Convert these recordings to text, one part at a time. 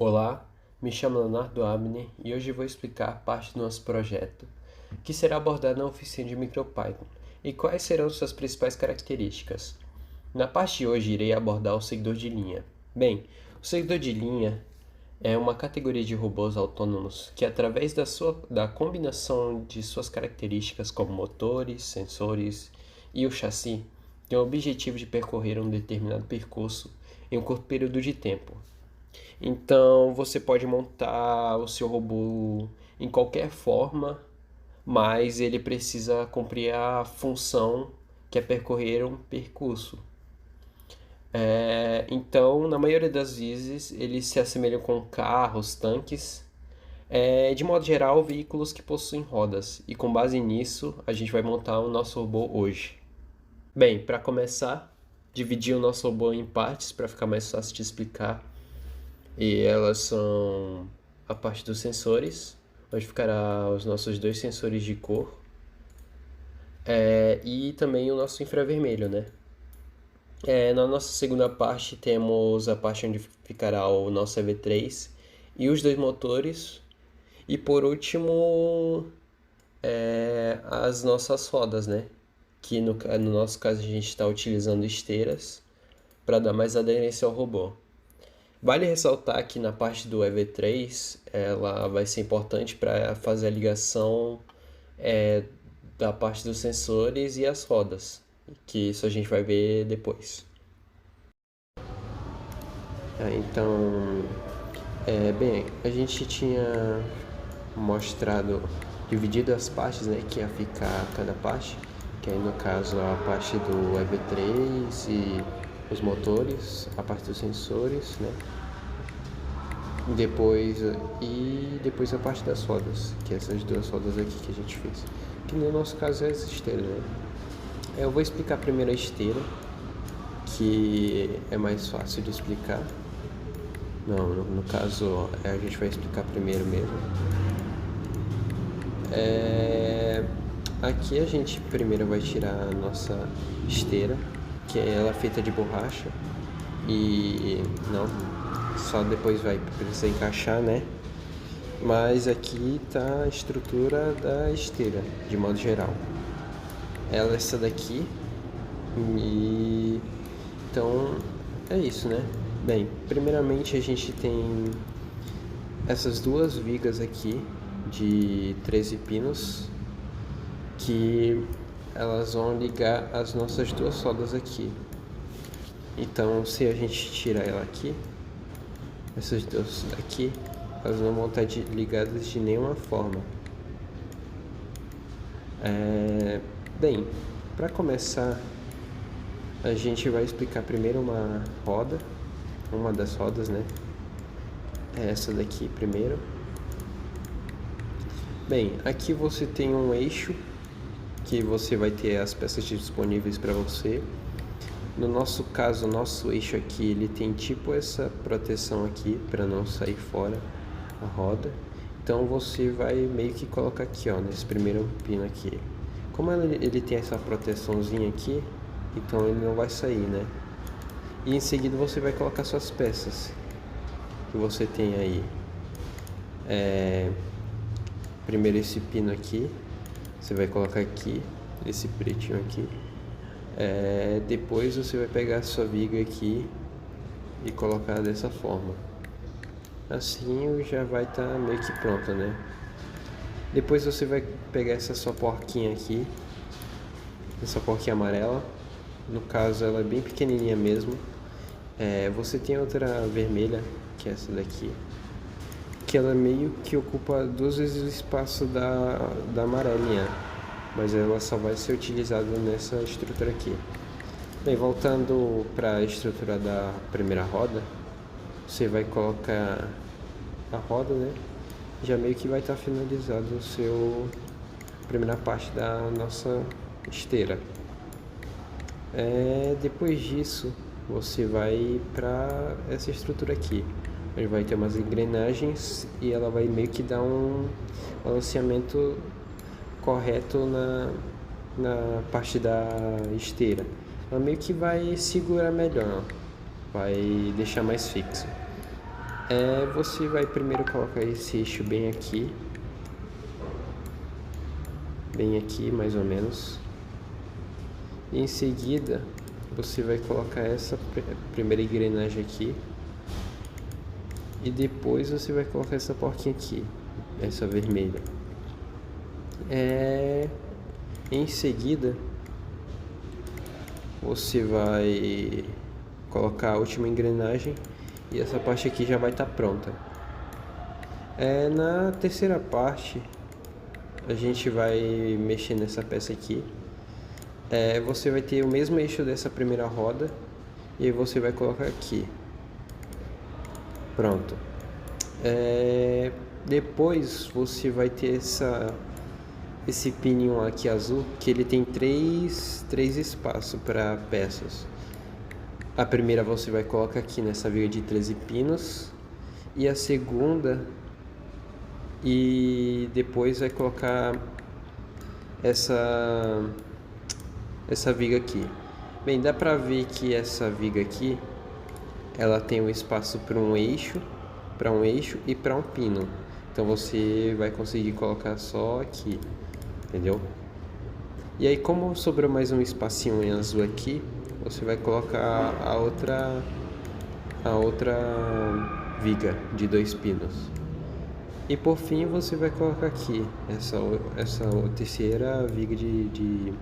Olá, me chamo Leonardo Abner e hoje vou explicar parte do nosso projeto, que será abordado na oficina de MicroPython, e quais serão suas principais características. Na parte de hoje irei abordar o seguidor de linha. Bem, o seguidor de linha é uma categoria de robôs autônomos que, através da combinação de suas características como motores, sensores e o chassi, tem o objetivo de percorrer um determinado percurso em um curto período de tempo. Então você pode montar o seu robô em qualquer forma, mas ele precisa cumprir a função que é percorrer um percurso. Então, na maioria das vezes, eles se assemelham com carros, tanques, de modo geral, veículos que possuem rodas. E com base nisso, a gente vai montar o nosso robô hoje. Bem, para começar, dividir o nosso robô em partes para ficar mais fácil de explicar. E elas são a parte dos sensores, onde ficará os nossos dois sensores de cor, e também o nosso infravermelho, né? Na nossa segunda parte temos a parte onde ficará o nosso EV3 e os dois motores. E por último, as nossas rodas, né? Que no nosso caso a gente está utilizando esteiras para dar mais aderência ao robô. Vale ressaltar que na parte do EV3 ela vai ser importante para fazer a ligação da parte dos sensores e as rodas, que isso a gente vai ver depois. Então, bem, a gente tinha mostrado, dividido as partes, né, que ia ficar cada parte, que aí no caso a parte do EV3 e os motores, a parte dos sensores, né? Depois a parte das rodas, que é essas duas rodas aqui que a gente fez. Que no nosso caso é essa esteira, né? Eu vou explicar primeiro a esteira, que é mais fácil de explicar. Não, no caso a gente vai explicar primeiro mesmo. Aqui a gente primeiro vai tirar a nossa esteira, que ela é feita de borracha, e não, só depois vai precisar encaixar, né? Mas aqui tá a estrutura da esteira, de modo geral. Ela é essa daqui, e então é isso, né? Bem, primeiramente a gente tem essas duas vigas aqui de 13 pinos, que elas vão ligar as nossas duas rodas aqui. Então, se a gente tirar ela aqui, essas duas aqui, elas não vão estar ligadas de nenhuma forma. Bem, para começar, a gente vai explicar primeiro uma das rodas, né? É essa daqui primeiro. Bem, aqui você tem um eixo que você vai ter as peças disponíveis para você. No nosso caso, o nosso eixo aqui, ele tem tipo essa proteção aqui para não sair fora a roda. Então você vai meio que colocar aqui, ó, nesse primeiro pino aqui. Como ele tem essa proteçãozinha aqui, então ele não vai sair, né? E em seguida você vai colocar suas peças que você tem aí. Primeiro esse pino aqui, você vai colocar aqui, esse pretinho aqui. Depois você vai pegar a sua viga aqui e colocar dessa forma. Assim já vai estar meio que pronta, né? Depois você vai pegar essa sua porquinha aqui, essa porquinha amarela. No caso ela é bem pequenininha mesmo. Você tem outra vermelha, que é essa daqui, que ela meio que ocupa 2 vezes o espaço da amarelinha, mas ela só vai ser utilizada nessa estrutura aqui. Bem, voltando para a estrutura da primeira roda, você vai colocar a roda, né? Já meio que vai estar finalizado a primeira parte da nossa esteira. Depois disso, você vai para essa estrutura aqui, onde vai ter umas engrenagens e ela vai meio que dar um balanceamento correto na parte da esteira. Ela meio que vai segurar melhor, vai deixar mais fixo. Você vai primeiro colocar esse eixo bem aqui mais ou menos. E em seguida você vai colocar essa primeira engrenagem aqui e depois você vai colocar essa porquinha aqui, essa vermelha. Em seguida você vai colocar a última engrenagem e essa parte aqui já vai estar pronta. Na terceira parte a gente vai mexer nessa peça aqui. Você vai ter o mesmo eixo dessa primeira roda e aí você vai colocar aqui. Pronto. Depois você vai ter esse pininho aqui azul, que ele tem três espaços para peças. A primeira você vai colocar aqui nessa viga de 13 pinos e a segunda, e depois vai colocar essa viga aqui. Bem, dá pra ver que essa viga aqui ela tem um espaço para um eixo e para um pino. Então você vai conseguir colocar só aqui, entendeu? E aí, como sobrou mais um espacinho em azul aqui, você vai colocar a outra viga de 2 pinos. E por fim você vai colocar aqui essa terceira viga de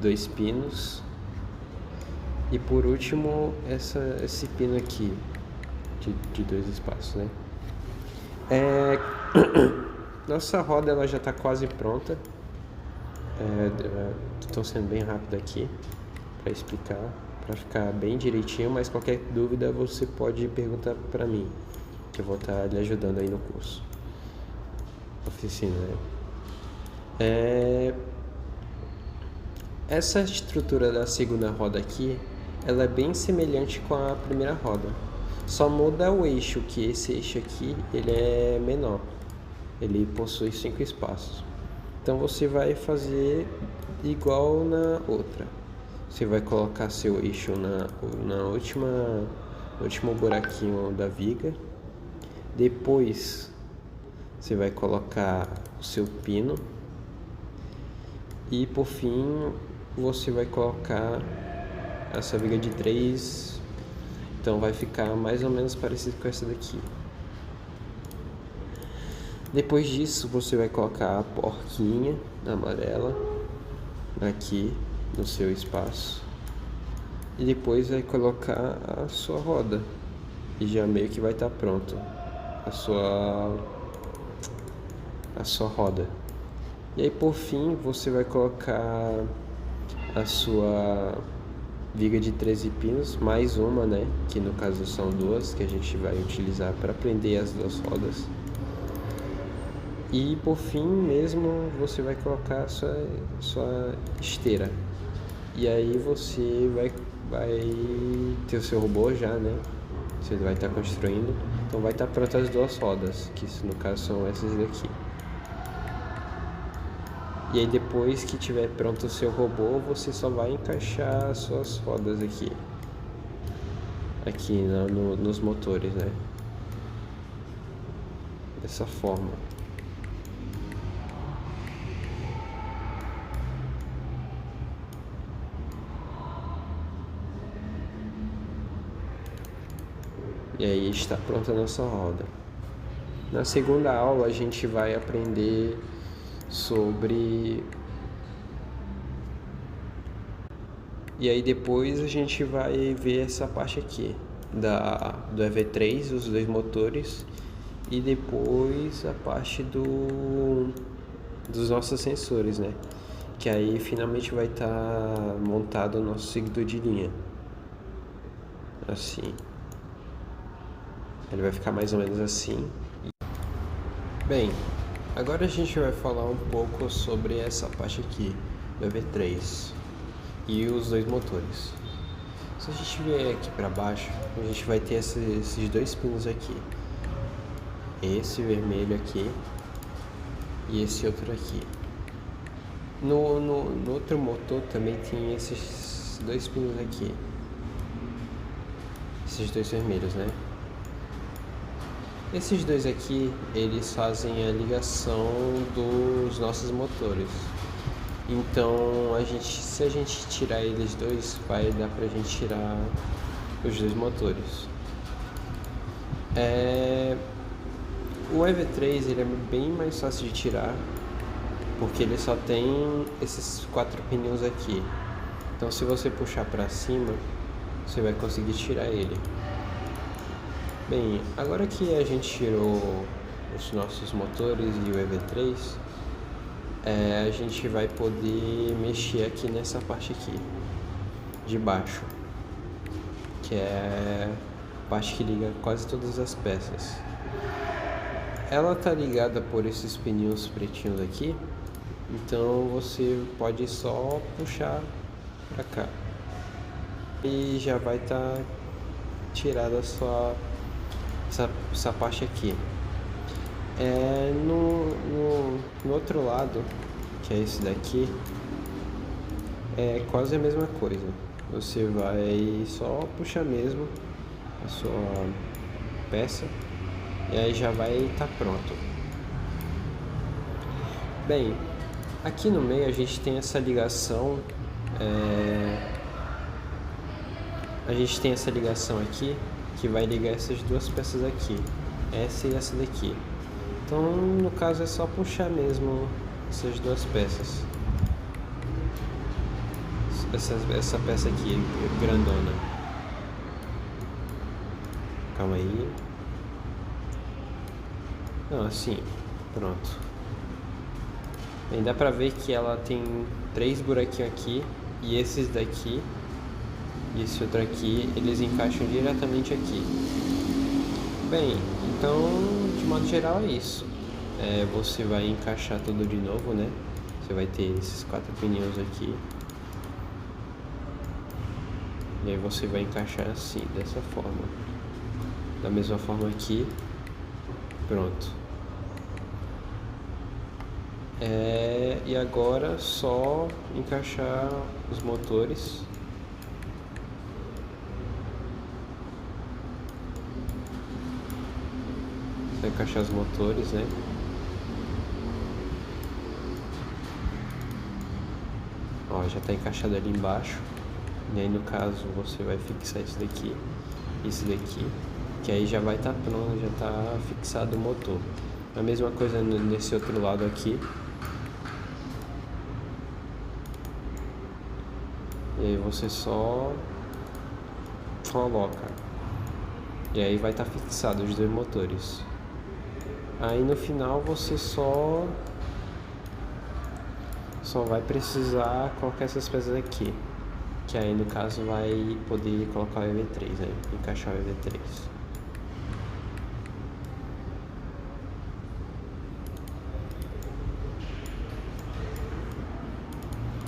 2 pinos. E por último esse pino aqui de 2 espaços, né? Nossa roda ela já está quase pronta. Estou sendo bem rápido aqui para explicar, para ficar bem direitinho, mas qualquer dúvida você pode perguntar para mim, que eu vou estar lhe ajudando aí no curso, oficina, né? Essa estrutura da segunda roda aqui, ela é bem semelhante com a primeira roda, só muda o eixo, que esse eixo aqui ele é menor, ele possui 5 espaços. Então você vai fazer igual na outra. Você vai colocar seu eixo no último buraquinho da viga. Depois você vai colocar o seu pino. E por fim você vai colocar essa viga de 3. Então vai ficar mais ou menos parecido com essa daqui. Depois disso você vai colocar a porquinha amarela aqui no seu espaço e depois vai colocar a sua roda e já meio que vai estar pronto a sua roda. E aí por fim você vai colocar a sua viga de 13 pinos, mais uma, né, que no caso são 2 que a gente vai utilizar para prender as 2 rodas. E por fim mesmo você vai colocar a sua esteira. E aí você vai ter o seu robô já, né? Você vai estar construindo. Então vai estar pronto as 2 rodas, que no caso são essas daqui. E aí depois que tiver pronto o seu robô, você só vai encaixar as suas rodas aqui nos motores, né? Dessa forma. E aí está pronta a nossa roda. Na segunda aula a gente vai aprender sobre... E aí depois a gente vai ver essa parte aqui do EV3, os 2 motores, e depois a parte dos nossos sensores, né? Que aí finalmente vai estar montado o nosso seguidor de linha. Assim. Ele vai ficar mais ou menos assim. Bem, agora a gente vai falar um pouco sobre essa parte aqui do EV3 e os 2 motores. Se a gente vier aqui para baixo, a gente vai ter esses 2 pinos aqui. Esse vermelho aqui e esse outro aqui. No outro motor também tem esses 2 pinos aqui. Esses 2 vermelhos, né? Esses dois aqui, eles fazem a ligação dos nossos motores. Então, se a gente tirar eles dois, vai dar pra gente tirar os dois motores. O EV3 ele é bem mais fácil de tirar, porque ele só tem esses 4 pneus aqui. Então, se você puxar para cima, você vai conseguir tirar ele. Bem, agora que a gente tirou os nossos motores e o EV3, a gente vai poder mexer aqui nessa parte aqui de baixo, que é a parte que liga quase todas as peças. Ela tá ligada por esses pneus pretinhos aqui, então você pode só puxar pra cá e já vai estar tirada essa parte aqui. No outro lado, que é esse daqui, é quase a mesma coisa. Você vai só puxar mesmo a sua peça e aí já vai estar pronto. Bem, aqui no meio a gente tem essa ligação. A gente tem essa ligação aqui que vai ligar essas duas peças aqui, essa e essa daqui. Então, no caso, é só puxar mesmo essas duas peças. Essa peça aqui, grandona. Calma aí. Não, assim, pronto. Bem, dá pra ver que ela tem 3 buraquinhos aqui, e esses daqui e esse outro aqui, eles encaixam diretamente aqui. Bem, então, de modo geral é isso. Você vai encaixar tudo de novo, né? Você vai ter esses 4 pneus aqui. E aí você vai encaixar assim, dessa forma. Da mesma forma aqui. Pronto. E agora só encaixar os motores. Vai encaixar os motores, né? Ó, já tá encaixado ali embaixo. E aí no caso você vai fixar isso daqui, que aí já vai estar pronto, já tá fixado o motor. A mesma coisa nesse outro lado aqui. E aí você só coloca. E aí vai estar fixado os dois motores. Aí no final você só vai precisar colocar essas peças aqui, que aí no caso vai poder colocar o EV3, né? Encaixar o EV3.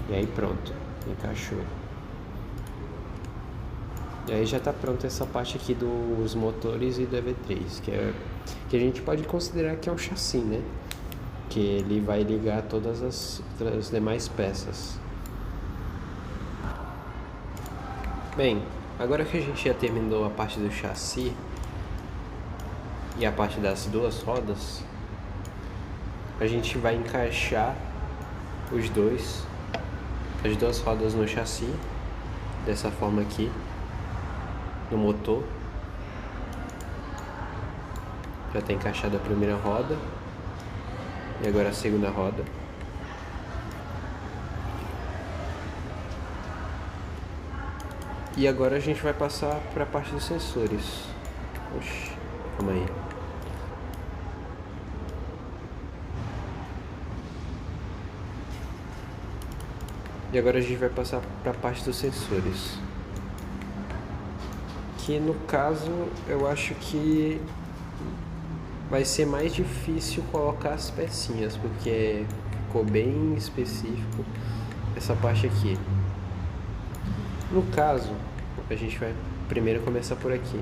E aí pronto, encaixou. E aí já está pronta essa parte aqui dos motores e do EV3, que a gente pode considerar que é um chassi, né? Que ele vai ligar todas as demais peças. Bem, agora que a gente já terminou a parte do chassi e a parte das duas rodas, a gente vai encaixar as duas rodas no chassi, dessa forma aqui, no motor. Já está encaixada a primeira roda e agora a segunda roda. E agora a gente vai passar para a parte dos sensores. Oxi, calma aí. E agora a gente vai passar para a parte dos sensores. Que no caso eu acho que vai ser mais difícil colocar as pecinhas, porque ficou bem específico essa parte aqui. No caso, a gente vai primeiro começar por aqui.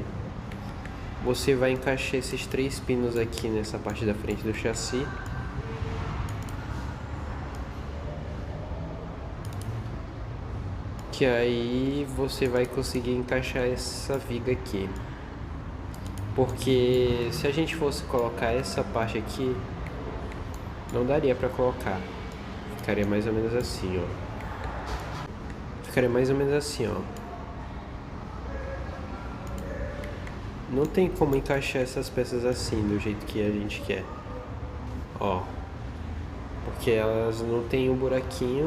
Você vai encaixar esses 3 pinos aqui nessa parte da frente do chassi. Que aí você vai conseguir encaixar essa viga aqui. Porque se a gente fosse colocar essa parte aqui, não daria pra colocar. Ficaria mais ou menos assim, ó. Ficaria mais ou menos assim, ó. Não tem como encaixar essas peças assim, do jeito que a gente quer. Ó. Porque elas não tem um buraquinho.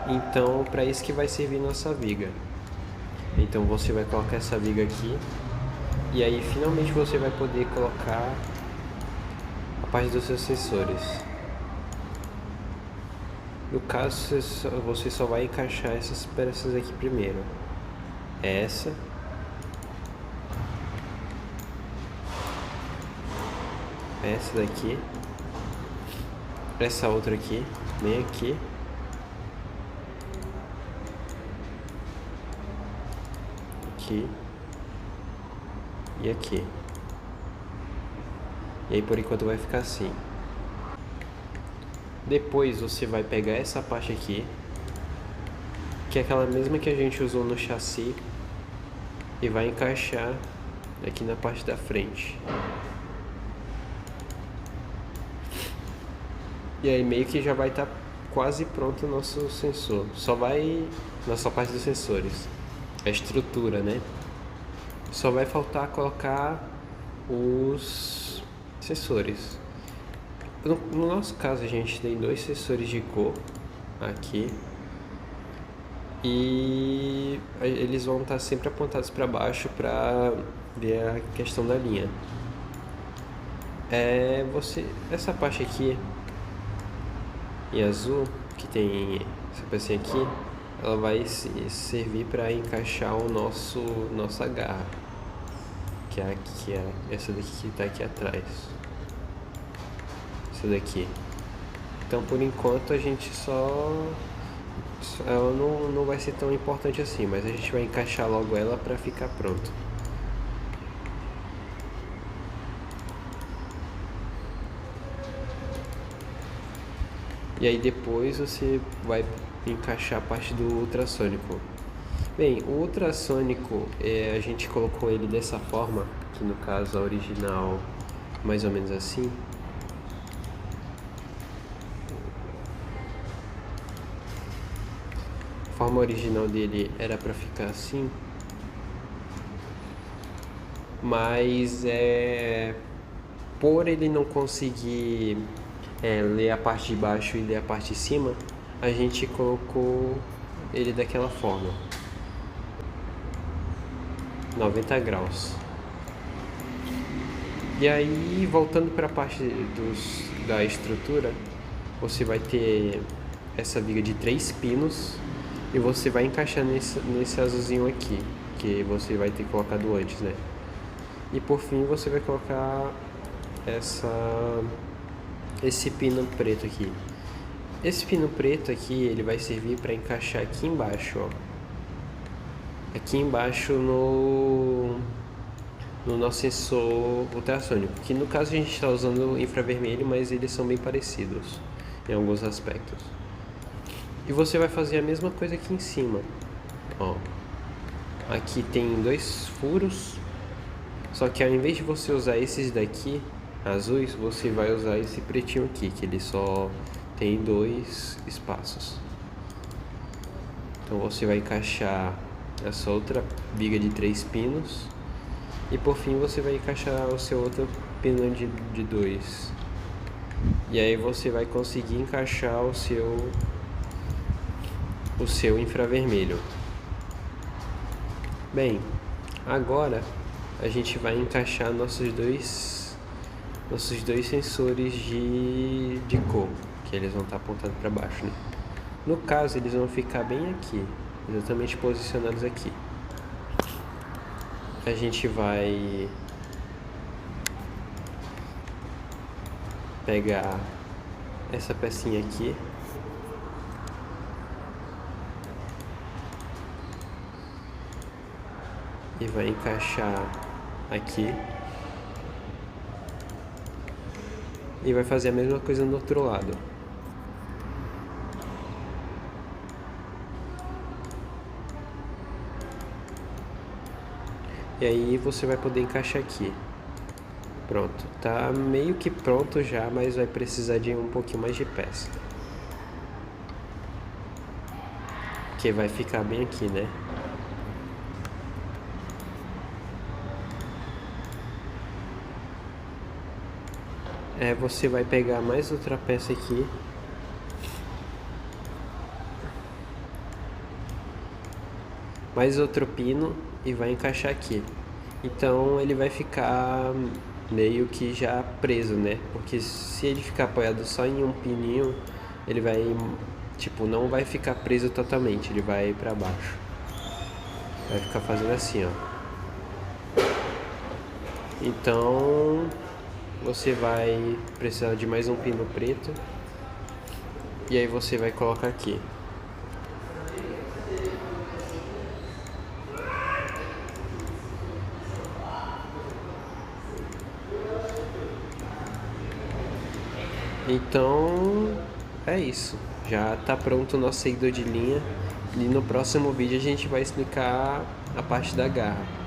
Então, para isso que vai servir nossa viga. Então, você vai colocar essa viga aqui. E aí, finalmente, você vai poder colocar a parte dos seus sensores. No caso, você só vai encaixar essas peças aqui primeiro. Essa. Essa daqui. Essa outra aqui. Bem aqui. Aqui. E aqui. E aí por enquanto vai ficar assim. Depois você vai pegar essa parte aqui, que é aquela mesma que a gente usou no chassi, e vai encaixar aqui na parte da frente. E aí meio que já vai estar quase pronto o nosso sensor. Só vai nossa parte dos sensores, a estrutura, né? Só vai faltar colocar os sensores. No nosso caso, a gente tem 2 sensores de cor aqui e eles vão estar sempre apontados para baixo para ver a questão da linha. Essa parte aqui em azul, que tem essa pecinha aqui, ela vai servir para encaixar o nossa garra, que é essa daqui que está aqui atrás. Essa daqui. Então por enquanto a gente ela não vai ser tão importante assim, mas a gente vai encaixar logo ela para ficar pronto. E aí depois você vai encaixar a parte do ultrassônico. Bem, o ultrassônico, a gente colocou ele dessa forma, que no caso a original mais ou menos assim. A forma original dele era para ficar assim, mas por ele não conseguir ler a parte de baixo e ler a parte de cima, a gente colocou ele daquela forma, 90 graus. E aí, voltando para a parte da estrutura, você vai ter essa viga de 3 pinos e você vai encaixar nesse azulzinho aqui, que você vai ter colocado antes, né? E por fim você vai colocar esse pino preto aqui. Esse pino preto aqui, ele vai servir para encaixar aqui embaixo, ó. Aqui embaixo no nosso sensor ultrassônico, que no caso a gente está usando infravermelho, mas eles são bem parecidos em alguns aspectos. E você vai fazer a mesma coisa aqui em cima, ó. Aqui tem 2 furos, só que ao invés de você usar esses daqui azuis, você vai usar esse pretinho aqui, que ele só tem 2 espaços. Então você vai encaixar essa outra viga de 3 pinos e por fim você vai encaixar o seu outro pino de 2. E aí você vai conseguir encaixar o seu infravermelho. Bem, agora a gente vai encaixar nossos dois sensores de cor, que eles vão estar apontando para baixo, né? No caso, eles vão ficar bem aqui, exatamente posicionados aqui. A gente vai pegar essa pecinha aqui e vai encaixar aqui e vai fazer a mesma coisa no outro lado. E aí você vai poder encaixar aqui. Pronto, tá meio que pronto já, mas vai precisar de um pouquinho mais de peça. Que vai ficar bem aqui, né? Você vai pegar mais outra peça aqui. Mais outro pino e vai encaixar aqui. Então ele vai ficar meio que já preso, né? Porque se ele ficar apoiado só em um pininho, ele vai, tipo, não vai ficar preso totalmente, ele vai pra baixo. Vai ficar fazendo assim, ó. Então você vai precisar de mais um pino preto. E aí você vai colocar aqui. Então é isso. Já tá pronto o nosso seguidor de linha. E no próximo vídeo a gente vai explicar a parte da garra.